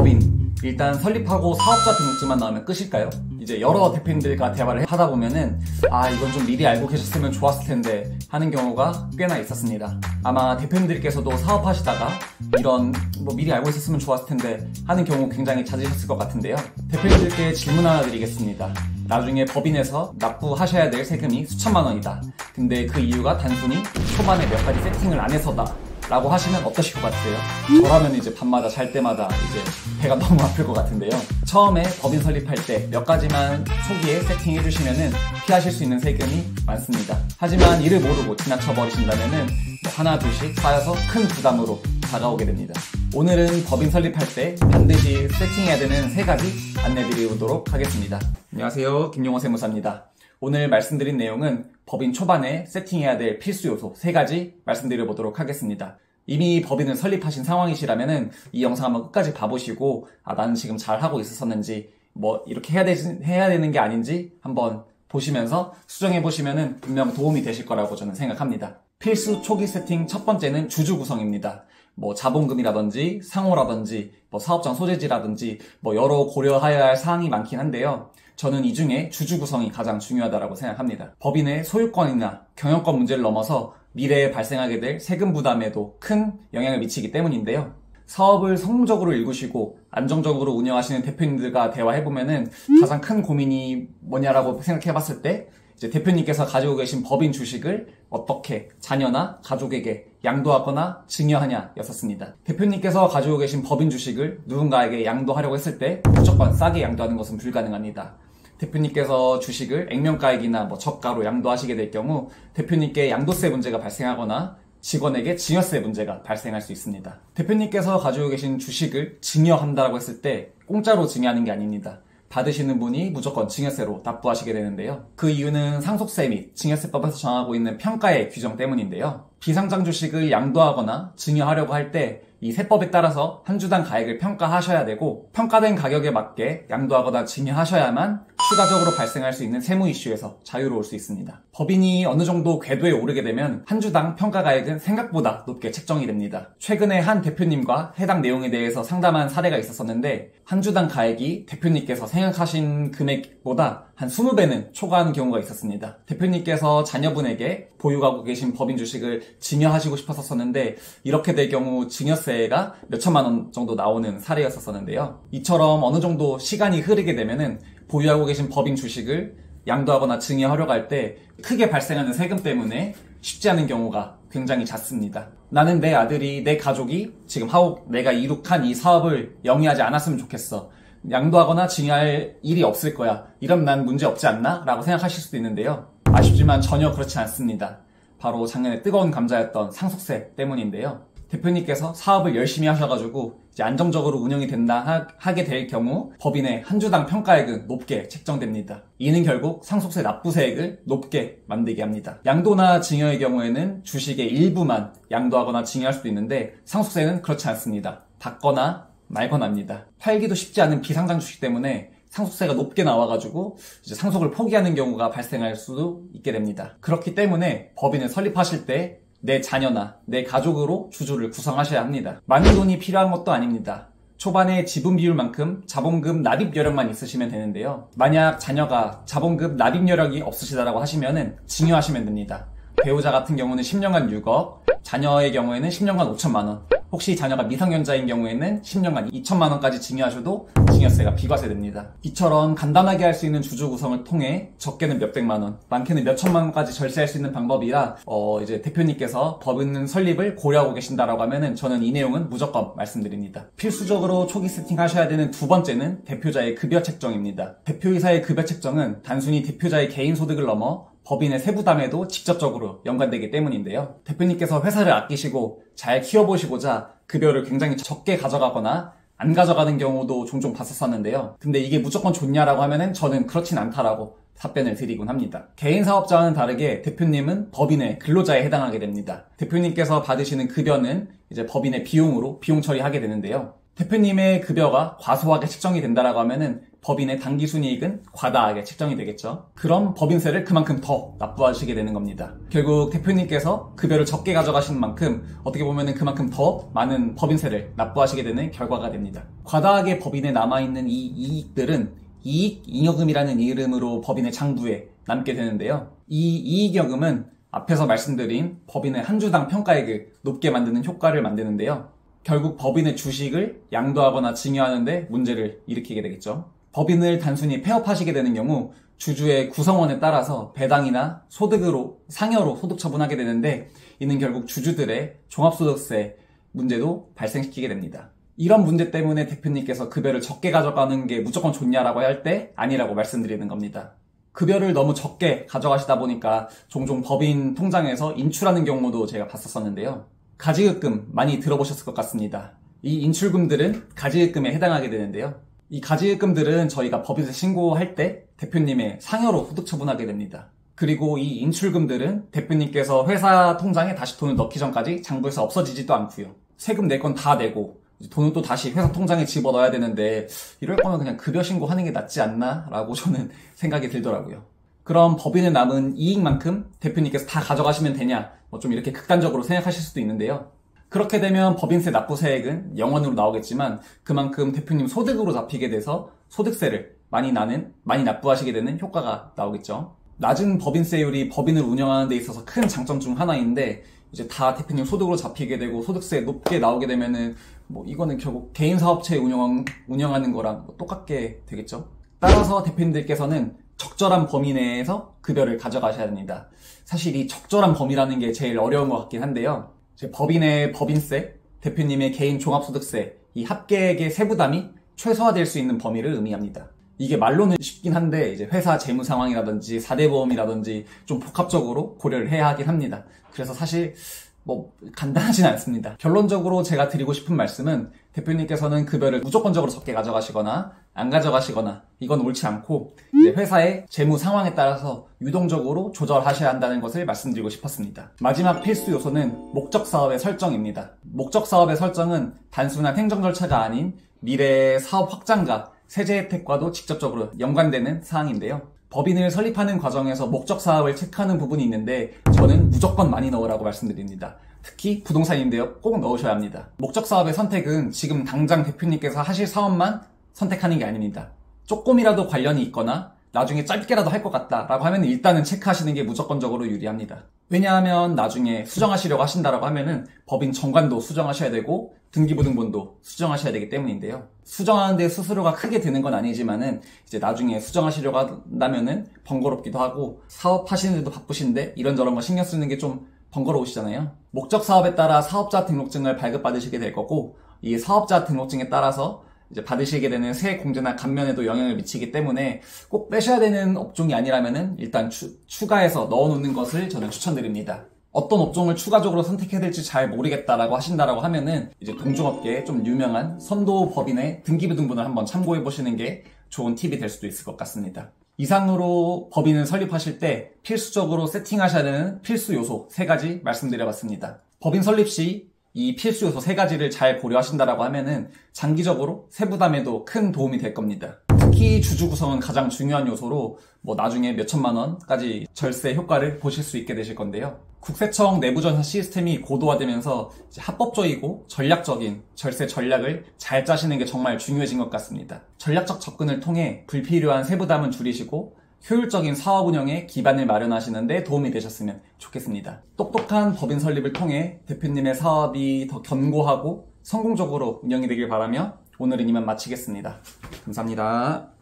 법인. 일단 설립하고 사업자 등록증만 나오면 끝일까요? 이제 여러 대표님들과 대화를 하다 보면은 이건 좀 미리 알고 계셨으면 좋았을 텐데 하는 경우가 꽤나 있었습니다. 아마 대표님들께서도 사업하시다가 이런 미리 알고 있었으면 좋았을 텐데 하는 경우 굉장히 잦으셨을 것 같은데요. 대표님들께 질문 하나 드리겠습니다. 나중에 법인에서 납부하셔야 될 세금이 수천만 원이다. 근데 그 이유가 단순히 초반에 몇 가지 세팅을 안 해서다 라고 하시면 어떠실 것 같으세요? 저라면 이제 밤마다 잘 때마다 이제 배가 너무 아플 것 같은데요. 처음에 법인 설립할 때 몇 가지만 초기에 세팅해 주시면은 피하실 수 있는 세금이 많습니다. 하지만 이를 모르고 지나쳐 버리신다면은 하나 둘씩 쌓여서 큰 부담으로 다가오게 됩니다. 오늘은 법인 설립할 때 반드시 세팅해야 되는 3가지 안내드리도록 하겠습니다. 안녕하세요, 김용호 세무사입니다. 오늘 말씀드린 내용은 법인 초반에 세팅해야 될 필수 요소 3가지 말씀드려보도록 하겠습니다. 이미 법인을 설립하신 상황이시라면은 이 영상 한번 끝까지 봐보시고 나는 지금 잘하고 있었는지 이렇게 해야 되는 게 아닌지 한번 보시면서 수정해보시면은 분명 도움이 되실 거라고 저는 생각합니다. 필수 초기 세팅 첫 번째는 주주 구성입니다. 자본금이라든지 상호라든지 사업장 소재지라든지 여러 고려해야 할 사항이 많긴 한데요. 저는 이 중에 주주 구성이 가장 중요하다고 생각합니다. 법인의 소유권이나 경영권 문제를 넘어서 미래에 발생하게 될 세금 부담에도 큰 영향을 미치기 때문인데요. 사업을 성공적으로 일구시고 안정적으로 운영하시는 대표님들과 대화해보면은 가장 큰 고민이 뭐냐라고 생각해봤을 때 이제 대표님께서 가지고 계신 법인 주식을 어떻게 자녀나 가족에게 양도하거나 증여하냐 였었습니다. 대표님께서 가지고 계신 법인 주식을 누군가에게 양도하려고 했을 때 무조건 싸게 양도하는 것은 불가능합니다. 대표님께서 주식을 액면가액이나 저가로 양도하시게 될 경우 대표님께 양도세 문제가 발생하거나 직원에게 증여세 문제가 발생할 수 있습니다. 대표님께서 가지고 계신 주식을 증여한다고 했을 때 공짜로 증여하는 게 아닙니다. 받으시는 분이 무조건 증여세로 납부하시게 되는데요. 그 이유는 상속세 및 증여세법에서 정하고 있는 평가의 규정 때문인데요. 비상장 주식을 양도하거나 증여하려고 할 때 이 세법에 따라서 한 주당 가액을 평가하셔야 되고 평가된 가격에 맞게 양도하거나 증여하셔야만 추가적으로 발생할 수 있는 세무 이슈에서 자유로울 수 있습니다. 법인이 어느 정도 궤도에 오르게 되면 한 주당 평가 가액은 생각보다 높게 책정이 됩니다. 최근에 한 대표님과 해당 내용에 대해서 상담한 사례가 있었는데 한 주당 가액이 대표님께서 생각하신 금액보다 한 20배는 초과하는 경우가 있었습니다. 대표님께서 자녀분에게 보유하고 계신 법인 주식을 증여하시고 싶었었는데 이렇게 될 경우 증여세가 몇천만 원 정도 나오는 사례였었는데요. 이처럼 어느 정도 시간이 흐르게 되면은 보유하고 계신 법인 주식을 양도하거나 증여하려고 할 때 크게 발생하는 세금 때문에 쉽지 않은 경우가 굉장히 잦습니다. 나는 내 아들이, 내 가족이 지금 내가 이룩한 이 사업을 영위하지 않았으면 좋겠어. 양도하거나 증여할 일이 없을 거야. 이러면 난 문제 없지 않나? 라고 생각하실 수도 있는데요. 아쉽지만 전혀 그렇지 않습니다. 바로 작년에 뜨거운 감자였던 상속세 때문인데요. 대표님께서 사업을 열심히 하셔가지고 이제 안정적으로 운영이 하게 될 경우 법인의 한 주당 평가액은 높게 책정됩니다. 이는 결국 상속세 납부세액을 높게 만들게 합니다. 양도나 증여의 경우에는 주식의 일부만 양도하거나 증여할 수도 있는데 상속세는 그렇지 않습니다. 받거나 말거나입니다. 팔기도 쉽지 않은 비상장 주식 때문에 상속세가 높게 나와가지고 이제 상속을 포기하는 경우가 발생할 수도 있게 됩니다. 그렇기 때문에 법인을 설립하실 때 내 자녀나 내 가족으로 주주를 구성하셔야 합니다. 많은 돈이 필요한 것도 아닙니다. 초반에 지분 비율만큼 자본금 납입 여력만 있으시면 되는데요. 만약 자녀가 자본금 납입 여력이 없으시다라고 하시면은 증여하시면 됩니다. 배우자 같은 경우는 10년간 6억, 자녀의 경우에는 10년간 5천만 원, 혹시 자녀가 미성년자인 경우에는 10년간 2천만 원까지 증여하셔도 증여세가 비과세됩니다. 이처럼 간단하게 할 수 있는 주주 구성을 통해 적게는 몇백만 원, 많게는 몇천만 원까지 절세할 수 있는 방법이라 이제 대표님께서 법인 설립을 고려하고 계신다라고 하면은 저는 이 내용은 무조건 말씀드립니다. 필수적으로 초기 세팅하셔야 되는 두 번째는 대표자의 급여 책정입니다. 대표이사의 급여 책정은 단순히 대표자의 개인 소득을 넘어 법인의 세부담에도 직접적으로 연관되기 때문인데요. 대표님께서 회사를 아끼시고 잘 키워보시고자 급여를 굉장히 적게 가져가거나 안 가져가는 경우도 종종 봤었는데요. 근데 이게 무조건 좋냐라고 하면은 저는 그렇진 않다라고 답변을 드리곤 합니다. 개인 사업자와는 다르게 대표님은 법인의 근로자에 해당하게 됩니다. 대표님께서 받으시는 급여는 이제 법인의 비용으로 비용 처리하게 되는데요. 대표님의 급여가 과소하게 책정이 된다라고 하면은 법인의 당기순이익은 과다하게 책정이 되겠죠. 그럼 법인세를 그만큼 더 납부하시게 되는 겁니다. 결국 대표님께서 급여를 적게 가져가시는 만큼 어떻게 보면은 그만큼 더 많은 법인세를 납부하시게 되는 결과가 됩니다. 과다하게 법인에 남아있는 이 이익들은 이익잉여금이라는 이름으로 법인의 장부에 남게 되는데요. 이 이익잉여금은 앞에서 말씀드린 법인의 한 주당 평가액을 높게 만드는 효과를 만드는데요. 결국 법인의 주식을 양도하거나 증여하는 데 문제를 일으키게 되겠죠. 법인을 단순히 폐업하시게 되는 경우 주주의 구성원에 따라서 배당이나 소득으로 상여로 소득 처분하게 되는데 이는 결국 주주들의 종합소득세 문제도 발생시키게 됩니다. 이런 문제 때문에 대표님께서 급여를 적게 가져가는 게 무조건 좋냐라고 할 때 아니라고 말씀드리는 겁니다. 급여를 너무 적게 가져가시다 보니까 종종 법인 통장에서 인출하는 경우도 제가 봤었었는데요. 가지급금 많이 들어보셨을 것 같습니다. 이 인출금들은 가지급금에 해당하게 되는데요. 이 가지급금들은 저희가 법인세 신고할 때 대표님의 상여로 소득 처분하게 됩니다. 그리고 이 인출금들은 대표님께서 회사 통장에 다시 돈을 넣기 전까지 장부에서 없어지지도 않고요. 세금 낼 건 다 내고 돈은 또 다시 회사 통장에 집어넣어야 되는데 이럴 거면 그냥 급여 신고하는 게 낫지 않나? 라고 저는 생각이 들더라고요. 그럼 법인에 남은 이익만큼 대표님께서 다 가져가시면 되냐? 좀 이렇게 극단적으로 생각하실 수도 있는데요. 그렇게 되면 법인세 납부세액은 0원으로 나오겠지만 그만큼 대표님 소득으로 잡히게 돼서 소득세를 많이 납부하시게 되는 효과가 나오겠죠. 낮은 법인세율이 법인을 운영하는 데 있어서 큰 장점 중 하나인데 이제 다 대표님 소득으로 잡히게 되고 소득세 높게 나오게 되면은 이거는 결국 개인 사업체 운영하는 거랑 똑같게 되겠죠. 따라서 대표님들께서는 적절한 범위 내에서 급여를 가져가셔야 됩니다. 사실 이 적절한 범위라는 게 제일 어려운 것 같긴 한데요. 법인의 법인세, 대표님의 개인 종합소득세, 이 합계액의 세부담이 최소화될 수 있는 범위를 의미합니다. 이게 말로는 쉽긴 한데 이제 회사 재무 상황이라든지 4대 보험이라든지 좀 복합적으로 고려를 해야 하긴 합니다. 그래서 사실 간단하진 않습니다. 결론적으로 제가 드리고 싶은 말씀은 대표님께서는 급여를 무조건적으로 적게 가져가시거나 안 가져가시거나 이건 옳지 않고 이제 회사의 재무 상황에 따라서 유동적으로 조절하셔야 한다는 것을 말씀드리고 싶었습니다. 마지막 필수 요소는 목적 사업의 설정입니다. 목적 사업의 설정은 단순한 행정 절차가 아닌 미래의 사업 확장과 세제 혜택과도 직접적으로 연관되는 사항인데요. 법인을 설립하는 과정에서 목적 사업을 체크하는 부분이 있는데 저는 무조건 많이 넣으라고 말씀드립니다. 특히 부동산인데요. 꼭 넣으셔야 합니다. 목적 사업의 선택은 지금 당장 대표님께서 하실 사업만 선택하는 게 아닙니다. 조금이라도 관련이 있거나 나중에 짧게라도 할 것 같다라고 하면 일단은 체크하시는 게 무조건적으로 유리합니다. 왜냐하면 나중에 수정하시려고 하신다라고 하면은 법인 정관도 수정하셔야 되고 등기부등본도 수정하셔야 되기 때문인데요. 수정하는데 수수료가 크게 드는 건 아니지만은 이제 나중에 수정하시려고 한다면은 번거롭기도 하고 사업하시는데도 바쁘신데 이런저런 거 신경 쓰는 게 좀 번거로우시잖아요. 목적 사업에 따라 사업자 등록증을 발급받으시게 될 거고 이 사업자 등록증에 따라서 이제 받으시게 되는 세액 공제나 감면에도 영향을 미치기 때문에 꼭 빼셔야 되는 업종이 아니라면은 일단 추가해서 넣어놓는 것을 저는 추천드립니다. 어떤 업종을 추가적으로 선택해야 될지 잘 모르겠다라고 하신다라고 하면은 이제 동종업계에 좀 유명한 선도 법인의 등기부등본을 한번 참고해 보시는 게 좋은 팁이 될 수도 있을 것 같습니다. 이상으로 법인을 설립하실 때 필수적으로 세팅하셔야 되는 필수 요소 3가지 말씀드려봤습니다. 법인 설립 시 이 필수 요소 3가지를 잘 고려하신다라고 하면은 장기적으로 세부담에도 큰 도움이 될 겁니다. 특히 주주 구성은 가장 중요한 요소로 나중에 몇천만 원까지 절세 효과를 보실 수 있게 되실 건데요. 국세청 내부전산 시스템이 고도화되면서 이제 합법적이고 전략적인 절세 전략을 잘 짜시는 게 정말 중요해진 것 같습니다. 전략적 접근을 통해 불필요한 세부담은 줄이시고 효율적인 사업 운영에 기반을 마련하시는 데 도움이 되셨으면 좋겠습니다. 똑똑한 법인 설립을 통해 대표님의 사업이 더 견고하고 성공적으로 운영이 되길 바라며 오늘은 이만 마치겠습니다. 감사합니다.